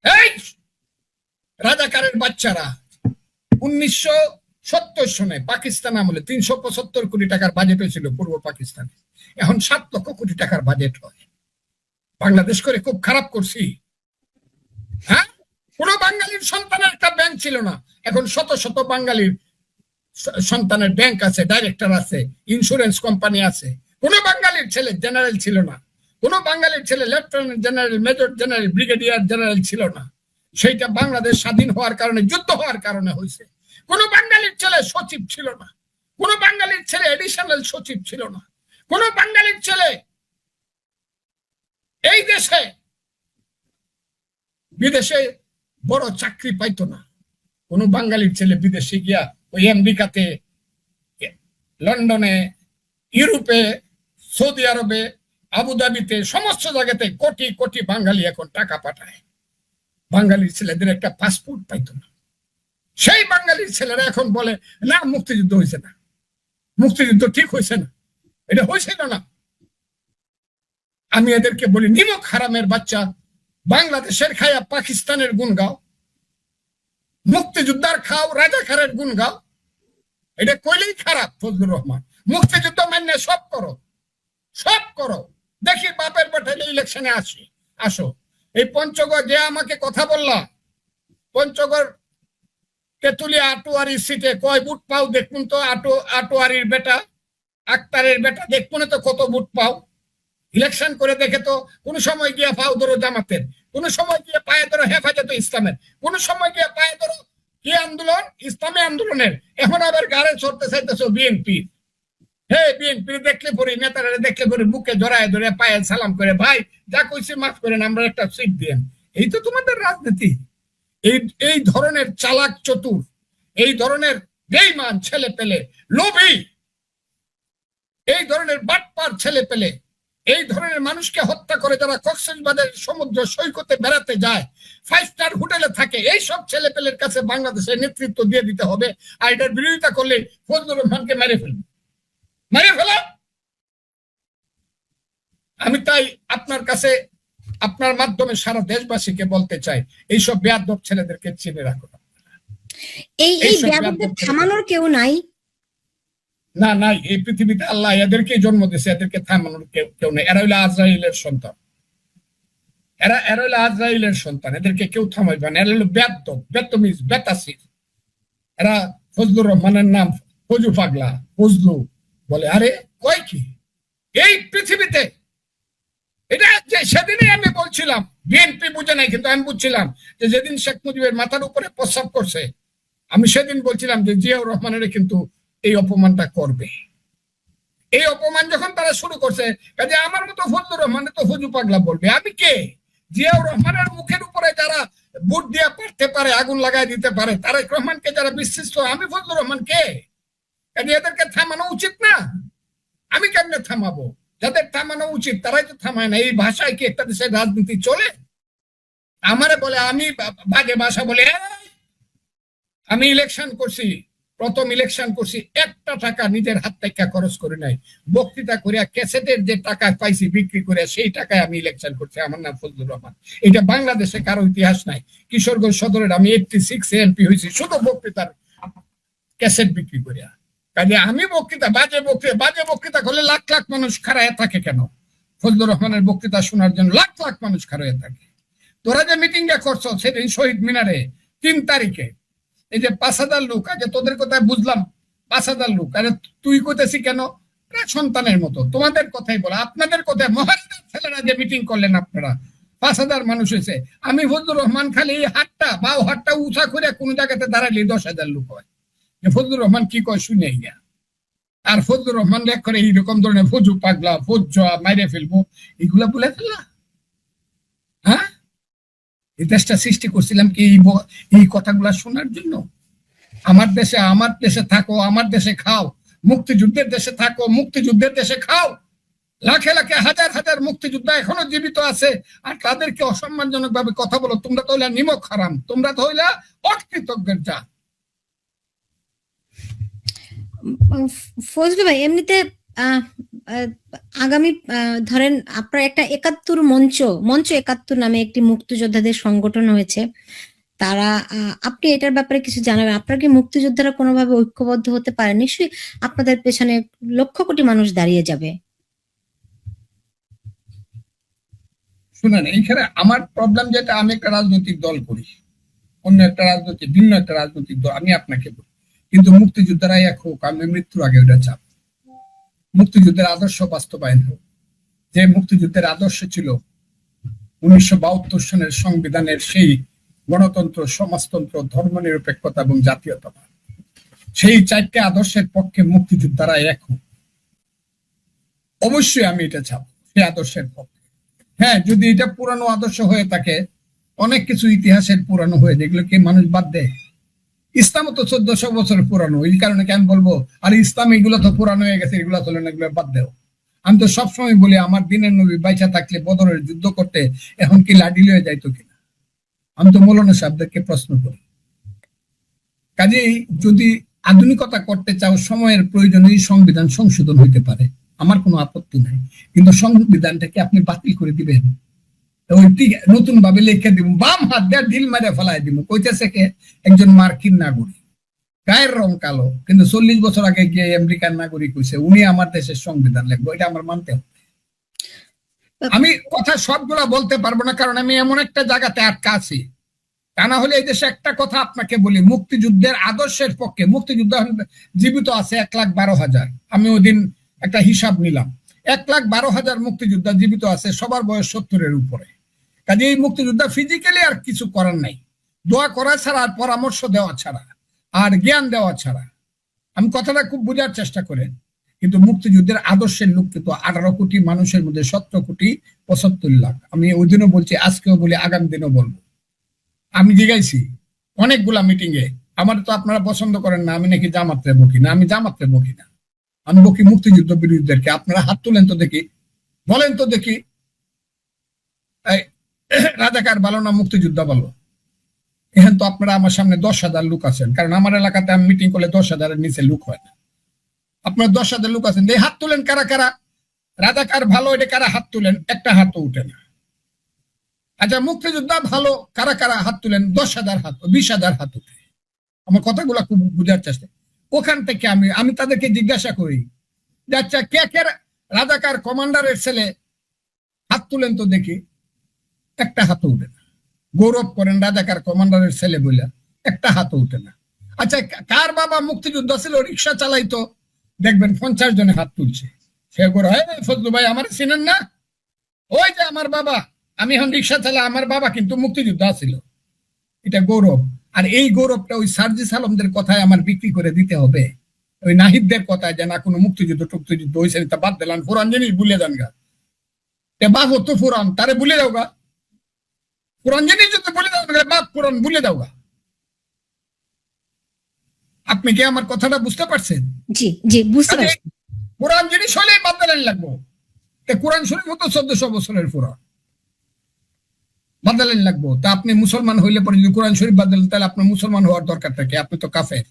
এই রাজাকারের বাচ্চারা 1970 সনে পাকিস্তান আমলে 375 কোটি টাকার বাজেট হয়েছিল পূর্ব পাকিস্তানে, এখন 7 লক্ষ কোটি টাকার বাজেট হয়। বাংলাদেশ করে খুব খারাপ করছি? হ্যাঁ, কোনো বাঙালির সন্তানের একটা ব্যাংক ছিল না, এখন শত শত বাঙালির সন্তানের ব্যাংক আছে, ডাইরেক্টর আছে, ইন্স্যুরেন্স কোম্পানি আছে। কোনো বাঙালির ছেলে জেনারেল ছিল না, কোনো বাঙালির ছেলে lieutenant general, major general, brigadier general ছিল না। সেইটা বাংলাদেশ স্বাধীন হওয়ার কারণে, যুদ্ধ হওয়ার কারণে হয়েছে। কোনো বাঙালির ছেলে সচিব ছিল না, কোনো বাঙালির ছেলে এডিশনাল সচিব ছিল না, কোনো বাঙালির ছেলে এই দেশে বিদেশে বড় চাকরি পাইতো না। কোনো বাঙালির ছেলে বিদেশে গিয়া ওই আমেরিকাতে, লন্ডনে, ইউরোপে, সৌদি আরবে, আবুধাবিতে, সমস্ত জায়গাতে কোটি কোটি বাঙালি এখন টাকা পাঠায়। বাঙালির ছেলেদের একটা পাসপোর্ট পাইতো না। সেই বাঙালির ছেলেরা এখন বলে না মুক্তিযুদ্ধ হয়েছে না, মুক্তিযুদ্ধ ঠিক হয়েছে না, এটা হয়েছিল না। আমি এদেরকে বলি নিমক হারামের বাচ্চা, বাংলাদেশের খায়া পাকিস্তানের গুণ গাও, মুক্তিযোদ্ধার খাও রাজাকারের গুণ গাও, এটা কইলেই খারাপ। ফজলুর রহমান, মুক্তিযুদ্ধ মান্য সব করো, সব করো, দেখি বাপের পাঠাইলে ইলেকশনে আসো। এই পঞ্চগড় যে আমাকে কথা বললা, পঞ্চগড় তেতুলিয়া আটোয়ারি সিটে কয় ভোট পাও দেখুন তো। আটোয়ারির বেটা, আক্তারের বেটা, দেখুন তো কত ভোট পাও। ইলেকশন করে দেখে তো। কোন সময় গিয়া পাও ধরো জামাতের, কোন সময় গিয়ে পায়ে ধরো হেফাজতে ইসলামের, কোন সময় গিয়ে পায়ে ধরো কি আন্দোলন, ইসলামী আন্দোলনের। এখন আবার গাড়ে চড়তে চাইতেছো বিএনপি। হে বিএনপি দেখলে পরে, নেতারা দেখলে পরে বুকে জড়ায় ধরে পায়ে সালাম করে, ভাই যা কইছি মাফ করেন, আমরা একটা সিট দিয়েন। এই তো তোমাদের রাজনীতি। এই ধরনের চালাক চতুর, এই ধরনের বেঈমান ছেলে পেলে, লোভী, এই ধরনের বাটপার ছেলে পেলে, এই ধরনের মানুষকে হত্যা করে যারা কক্সবাজারের সমুদ্র সৈকতে বেড়াতে যায়, 5 স্টার হোটেলে থাকে, এই সব ছেলে পেলের কাছে বাংলাদেশের নেতৃত্ব দিয়ে দিতে হবে। আর এটার বিরোধিতা করলে ফজলুর রহমানকে মেরে ফেলা। আমি তাই আপনার কাছে, আপনার মাধ্যমে সারা দেশবাসীকে বলতে চাই, এইসব বেয়াদব ছেলেদেরকে চিনে রাখো। এই বেয়াদবদের থামানোর কেউ নাই। না, নাই। এই পৃথিবীতে আল্লাহ এদেরকে জন্ম দিয়েছে, এদেরকে থামানোর কেউ নেই। এরা হইলো আজরাইলের সন্তান, এরা হইলো আজরাইলের সন্তান, এদেরকে কেউ থামাইবে না। এরা হইলো বেয়াদব, বেতমিজ, বেতাসির। এরা ফজলুর রহমানের নাম ফজু পাগলা, ফজলু বলে। আরে কয় কি এই পৃথিবীতে? এটা যে সেদিনই আমি বলছিলাম, বিএনপি বুঝে নাই, কিন্তু আমি বুঝছিলাম যে যেদিন শেখ মুজিবের মাথার উপরে প্রস্রাব করছে, আমি সেদিন বলছিলাম যে জিয়াউর রহমানের কিন্তু এই অপমানটা করবে। এই অপমান যখন তারা শুরু করছে, কাজে আমার মতো ফজলুর রহমানের তো ফজু পাগলা বলবে। আমি কে? জিয়াউর রহমানের মুখের উপরে যারা বুট দিয়ে পারতে পারে, আগুন লাগাই দিতে পারে, তারেক রহমানকে যারা বিশিষ্ট, আমি ফজলুর রহমান কে? কাজে এদেরকে থামানো উচিত না। আমি কেমনে থামাবো? যাদের থামানো উচিত তারাই তো থামায় না। এই ভাষায় কি একটা দেশের রাজনীতি চলে? আমারে বলে আমি বাজে ভাষা বলে। আমি ইলেকশন করছি, প্রথম ইলেকশন করছি, একটা টাকা নিজের হাত থেকে খরচ করে নাই। বক্তৃতা করিয়া ক্যাসেটের যে টাকা পাইছি বিক্রি করে, সেই টাকায় আমি ইলেকশন করছি। আমার নাম ফজলুর রহমান। এটা বাংলাদেশে কারো ইতিহাস নাই। কিশোরগঞ্জ সদরের আমি 86 এমপি হয়েছি শুধু বক্তৃতার ক্যাসেট বিক্রি করিয়া। কাজে আমি বক্তৃতা, বাজে বক্তৃতা করলে লাখ লাখ মানুষ খাড়ায় থাকে কেন? ফজলুর রহমানের বক্তৃতা শোনার জন্য লাখ লাখ মানুষ খাড়ায় থাকে। তোরা যে মিটিংটা করছো সেদিন শহীদ মিনারে 3 তারিখে, এই যে 5,000 লোক, আগে তোদের কথায় বুঝলাম 5,000 লোক, আরে তুই কইতেছি কেন? সন্তানের মতো তোমাদের কথাই বলা, আপনাদের কথায় মহারাজার ছেলেরা যে মিটিং করলেন আপনারা, 5,000 মানুষ হয়েছে। আমি ফজলুর রহমান খালি এই বাও হাতটা উঁচা করে কোন জায়গাতে দাঁড়াইলে 10,000 লোক হয়। ফজলুর রহমান কি কয় শুনে গিয়া। আর ফজলুর রহমান লেখ করে এইরকম ধরনের ফজু পাগলা, ফজ্জা, মাইরে ফেলবো, এগুলা বলে ফেললা। হ্যাঁ, এই দেশটা সৃষ্টি করছিলাম কি এই কথাগুলা শোনার জন্য? আমার দেশে থাকো, আমার দেশে খাও, মুক্তিযুদ্ধের দেশে থাকো, মুক্তিযুদ্ধের দেশে খাও। লাখে লাখে হাজার হাজার মুক্তিযোদ্ধা এখনো জীবিত আছে, আর তাদেরকে অসম্মানজনক ভাবে কথা বলো। তোমরা তো হইলা নিমক হারাম, তোমরা তো হইলা অকৃতজ্ঞের জাত। ফজলু ভাই, এমনিতে আগামী ধরেন আপনার একটা ৭১ মঞ্চ ৭১ নামে একটি মুক্তিযোদ্ধাদের সংগঠন হয়েছে। তারা আপনি এটার ব্যাপারে কিছু জানাবেন? আপনার কি মুক্তিযোদ্ধারা কোনোভাবে ঐক্যবদ্ধ হতে পারে? নিশ্চয়ই আপনাদের পেছনে লক্ষ কোটি মানুষ দাঁড়িয়ে যাবে। শুনেন, এইখানে আমার প্রবলেম যেটা, আমি একটা রাজনৈতিক দল করি, অন্য একটা ভিন্ন একটা রাজনৈতিক দল, আমি আপনাকে বলি, কিন্তু মুক্তিযোদ্ধারা এক হোক, আমি মৃত্যুর আগে ওটা চাপ। মুক্তিযুদ্ধের আদর্শ বাস্তবায়ন হোক। যে মুক্তিযুদ্ধের আদর্শ ছিল 1972 সনের সংবিধানের সেই গণতন্ত্র, সমাজতন্ত্র, ধর্মনিরপেক্ষতা এবং জাতীয়তাবাদ, সেই 4টে আদর্শের পক্ষে মুক্তিযোদ্ধারা এক হোক। অবশ্যই আমি এটা চাপ, সেই আদর্শের পক্ষে। হ্যাঁ, যদি এটা পুরানো আদর্শ হয়ে থাকে, অনেক কিছু ইতিহাসের পুরানো হয়ে, যেগুলোকে মানুষ বাদ দেয়। ইসলাম তো 1400 বছর পুরানো, এই কারণে কেন বলবো আর ইসলাম এগুলো তো পুরানো হয়ে গেছে, এগুলো চলে না, এগুলো বাদ দেও। আমি তো সবসময় বলি, আমার দিনের নবী বাইচা থাকলে বদরের যুদ্ধ করতে এখন কি লাঠি লয়ে যাইতো কিনা। আমি তো মৌলানা সাহেবদেরকে প্রশ্ন করি। কাজেই যদি আধুনিকতা করতে চাও, সময়ের প্রয়োজনে সংবিধান সংশোধন হইতে পারে, আমার কোনো আপত্তি নাই, কিন্তু সংবিধানটাকে আপনি বাতিল করে দিবেন, নতুন ভাবে লিখে দিব, বাম হাত দিয়ে ঢিল মারে ফেলাই দিব। কইতেছে কে? একজন মার্কিন নাগরিক, গায়ের রং কালো, কিন্তু 40 বছর আগে গিয়ে আমেরিকান নাগরিক হয়েছে, উনি আমার দেশের সংবিধান লিখবো, এটা আমার মানতে হবে। আমি কথা সবগুলা বলতে পারবো না, কারণ আমি এমন একটা জায়গাতে আটকা আছি। তা না হলে এই দেশে একটা কথা আপনাকে বলি, মুক্তিযুদ্ধের আদর্শের পক্ষে, মুক্তিযুদ্ধ জীবিত আছে 1,12,000। আমি ওই দিন একটা হিসাব নিলাম, 1,12,000 মুক্তিযোদ্ধা জীবিত আছে, সবার বয়স 70-এর উপরে। কাজে এই মুক্তিযোদ্ধা ফিজিক্যালি আর কিছু করার নাই, দোয়া করা ছাড়া, আর পরামর্শ দেওয়া ছাড়া, আর জ্ঞান দেওয়া ছাড়া। আমি কথাটা খুব বোঝার চেষ্টা করেন, কিন্তু মুক্তিযুদ্ধের আদর্শের লোক কিন্তু 18 কোটি মানুষের মধ্যে 17 কোটি 75 লাখ। আমি ওই দিনও বলছি, আজকেও বলি, আগামী দিনও বলবো। আমি জিগাইছি অনেকগুলা মিটিং এ, আমার তো আপনারা পছন্দ করেন না, আমি নাকি জামাতে বকি না। আমি জামাতে বকি না, আমি বকি মুক্তিযুদ্ধ বিরোধীদেরকে। আপনারা হাত তুলেন তো দেখি, বলেন তো দেখি, রাজাকার ভালো না মুক্তিযোদ্ধা ভালো? এখন তো আপনারা আমার সামনে 10,000 লোক আছেন, কারণ আমার এলাকাতে আমি মিটিং করলে 10,000-এর নিচে লোক হয় না। আপনারা 10,000 লোক আছেন, হাত তুলেন কারা কারা রাজাকার ভালো, এটা কারা হাত তুলেন? একটা হাতও উঠে না। আচ্ছা, মুক্তিযোদ্ধা ভালো কারা কারা হাত তুলেন? 10,000 হাত, 20,000 হাত উঠে। আমার কথাগুলা খুব বুঝার চেষ্টা। ওখান থেকে আমি তাদেরকে জিজ্ঞাসা করি যে, আচ্ছা, কে কে রাজাকার কমান্ডারের ছেলে হাত তুলেন তো দেখি। একটা হাতও উঠে না। গৌরব করেন রাজাকার কমান্ডারের ছেলে বলে, একটা হাতও উঠে না। আচ্ছা, কার বাবা মুক্তিযুদ্ধ ছিল, রিক্সা চালাইতো, দেখবেন 50 জনে হাত তুলছে। সে গৌরব, ফজলু ভাই আমার চিনেন না? ওই যে আমার বাবা, আমি এখন রিক্সা চালা, আমার বাবা কিন্তু মুক্তিযুদ্ধ ছিল। এটা গৌরব। আর এই গৌরবটা ওই সার্জিস আলমদের কথায় আমার বিক্রি করে দিতে হবে, ওই নাহিদদের কথায় যে না কোনো মুক্তিযুদ্ধ টুক্তিযুদ্ধ হয়েছে, তা বাদ দিলাম, পুরান জিনিস ভুলে যান গা। বাপ তো পুরান, তারে ভুলে যাও গা। পুরান জিনিস যদি ভুলে যাও, বাপ পুরান ভুলে যাও গা। আপনি কি আমার কথাটা বুঝতে পারছেন? জি জি, বুঝতে পারছি। পুরান জিনিস হলেই বাদ দিলেন লাগবো। কোরআন শরীফ মতো 1400 বছরের পুরান, বাদালেন লাগবো। তা আপনি মুসলমান হইলে পরে যদি কোরআন শরীফ বাদালেন, তাহলে আপনার মুসলমান হওয়ার দরকার থাকে, আপনি তো কাফের।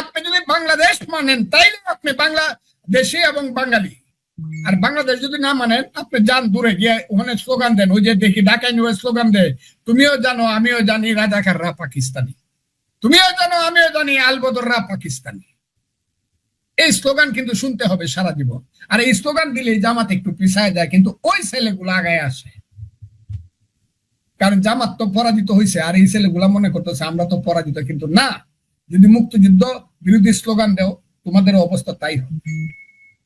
আপনি যদি বাংলাদেশ মানেন, তাইলে আপনি বাংলাদেশি এবং বাঙালি। আর বাংলাদেশ যদি না মানেন, আপনি যান দূরে গিয়ে ওখানে স্লোগান দেন। ওই যে দেখি ঢাকায় নিয়ে স্লোগান দেয়, তুমিও জানো আমিও জানি রাজাকাররা পাকিস্তানি, তুমিও জানো আমিও জানি আলবদররা পাকিস্তানি। এই স্লোগান কিন্তু শুনতে হবে সারা জীবন। আর এই স্লোগান দিলে জামাত একটু পিছায় যায়, কিন্তু ওই ছেলেগুলো আগায় আসে, কারণ জামাত তো পরাজিত হয়েছে, আর এই ছেলেগুলা মনে করতেছে আমরা তো পরাজিত। কিন্তু না, যদি মুক্তিযুদ্ধ বিরোধী স্লোগান দেও, তোমাদের অবস্থা তাই হবে।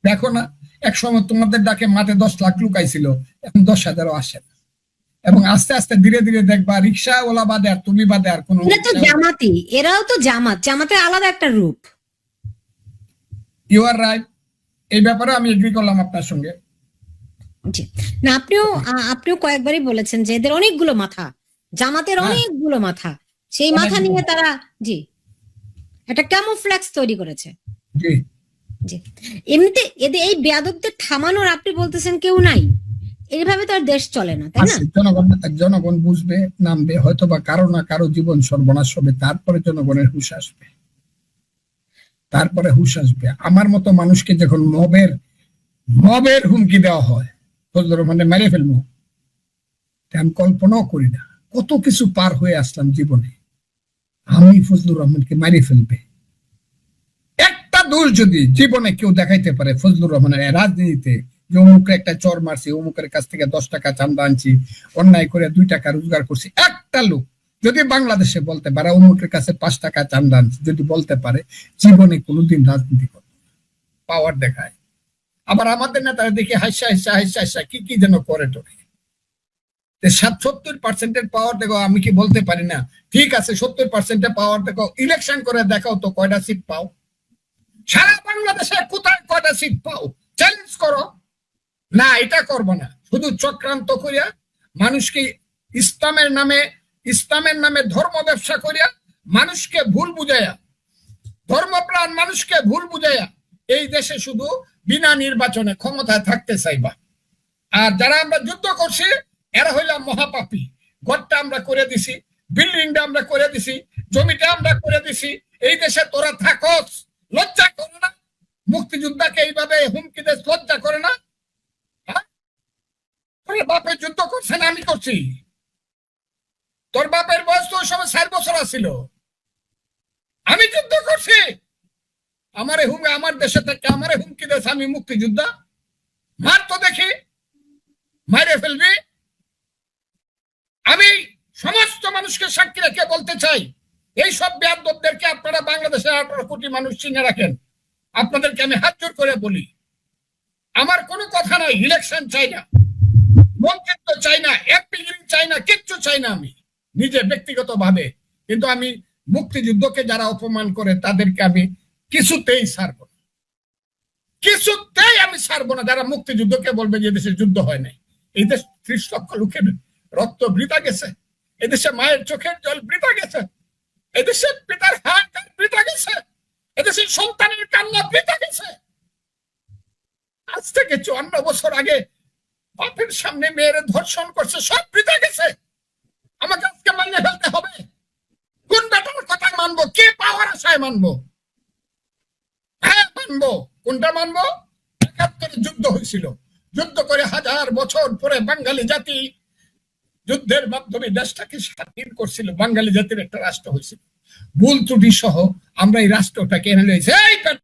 দেখো না, এক সময় তোমাদের ডাকে মাঠে 10 লাখ লোক আইছিল, এখন 10,000-ও আসে না। এবং আস্তে আস্তে ধীরে ধীরে দেখবা রিক্সা ওলা বাদে আর তুমি বাদে আর কোন, জামাতি, এরাও তো জামাতের আলাদা একটা রূপ। ইউ আর রাইট, এই ব্যাপারে আমি এগ্রি করলাম আপনার সঙ্গে। জি না, আপনিও কয়েকবারই বলেছেন যে এদের অনেকগুলো মাথা, জামাতের অনেকগুলো মাথা, সেই মাথা নিয়ে তারা জি একটা ক্যামোফ্লেক্স তৈরি করেছে। জি জি, এমনিতে এদের এই বেয়াদবদের থামানোর আপনি বলতেছেন কেউ নাই, এইভাবে তো আর দেশ চলে না, তাই না? জনগণ বুঝবে, নামবে, হয়তো বা কারো না কারো জীবন সর্বনাশ হবে, তারপরে জনগণের হুঁশ আসবে। তারপরে হুঁশ আসবে। আমার মতো মানুষকে যখন মবের হুমকি দেওয়া হয়, ফজলুর রহমানের মেরে ফেলবো, আমি কল্পনাও করি না। কত কিছু পার হয়ে আসলাম জীবনে, আমি ফজলুর রহমানকে মারি ফেলবে। একটা দোষ যদি জীবনে কেউ দেখাইতে পারে ফজলুর রহমানের রাজনীতিতে, যে অমুকে একটা চর মারছি, অমুকের কাছ থেকে 10 টাকা চান্দা আনছি, অন্যায় করে 2 টাকা রোজগার করছি, একটা লোক যদি বাংলাদেশে বলতে পারে অমুকের কাছে 5 টাকা চান্দা আনছি, যদি বলতে পারে, জীবনে কোনোদিন রাজনীতি করবে, পাওয়ার দেখায়। আবার আমাদের নেতারা দেখি হাসা হাসা হাসা হাসা কি কি যেন করে টোরে। 70% পাওয়ার দেখো, আমি কি বলতে পারি না? ঠিক আছে, 70% পাওয়ার দেখো, ইলেকশন করে দেখাও তো কয়টা সিট পাও সারা বাংলাদেশে, কোথায় কয়টা সিট পাও, চ্যালেঞ্জ করো। না, এটা করব না। শুধু চক্রান্ত করিয়া মানুষকে ইসলামের নামে ধর্ম ব্যবসা করিয়া মানুষকে ভুল বুঝাইয়া, ধর্মপ্রাণ মানুষকে ভুল বুঝাইয়া এই দেশে শুধু বিনা নির্বাচনে ক্ষমতায় থাকতে চাইবা। আর যারা আমরা যুদ্ধ করছি এরা হইলাম মহাপাপী। ঘরটা আমরা করে দিছি, বিল্ডিংটা আমরা করে দিছি, জমিটা আমরা করে দিছি, এই দেশে তোরা থাকস, লজ্জা করে না? মুক্তিযোদ্ধাকে এইভাবে হুমকি দেশ লজ্জা করে না? তোর বাপের যুদ্ধ করছে না আমি করছি? তোর বাপের বয়স তো ওই সময় 4 বছর আছিল, আমি যুদ্ধ করছি। আমার দেশে থেকে আমারে হুমকি দেশ, আমি মুক্তিযোদ্ধা? মার তো দেখি, মাইরে ফেলবি। আমি সমস্ত মানুষকে সাক্ষী রেখে বলতে চাই, এই সব বেয়াদবদেরকে আপনারা বাংলাদেশের 18 কোটি মানুষ চিনে রাখেন। আপনাদেরকে আমি হাত জোর করে বলি, আমার কোনো কথা নাই, ইলেকশন চাই না, মন্ত্রিত্ব চাই না, এমপিগিরি চাই না, কিচ্ছু চাই না আমি নিজে ব্যক্তিগত ভাবে। কিন্তু আমি মুক্তিযুদ্ধকে যারা অপমান করে তাদেরকে আমি কিছুতেই ছাড়বো না, কিছুতেই আমি ছাড়বো না। যারা মুক্তিযুদ্ধকে বলবে যে দেশে যুদ্ধ হয় নাই, এই দেশ 30 লক্ষ লোকের রক্ত বৃথা গেছে, এদেশে মায়ের চোখের জল বৃথা গেছে, এদেশে পিতার হাত বৃথা গেছে, এদেশের সন্তানের কান্না বৃথা গেছে। আজ থেকে 54 বছর আগে বাপের সামনে মেয়ের ধর্ষণ করছে, সব বৃথা গেছে। আমাকে আজকে মানিয়ে ফেলতে হবে? কোন বেটার কথা মানবো? কে পাওয়ার আশায় মানবো? হ্যাঁ মানবো। কোনটা মানবো? 71 যুদ্ধ হয়েছিল, যুদ্ধ করে 1000 বছর পরে বাঙালি জাতি যুদ্ধের মাধ্যমে দেশটাকে স্বাধীন করছিল, বাঙালি জাতির একটা রাষ্ট্র হয়েছিল। ভুল ত্রুটি সহ আমরা এই রাষ্ট্রটাকে এনে লইছি।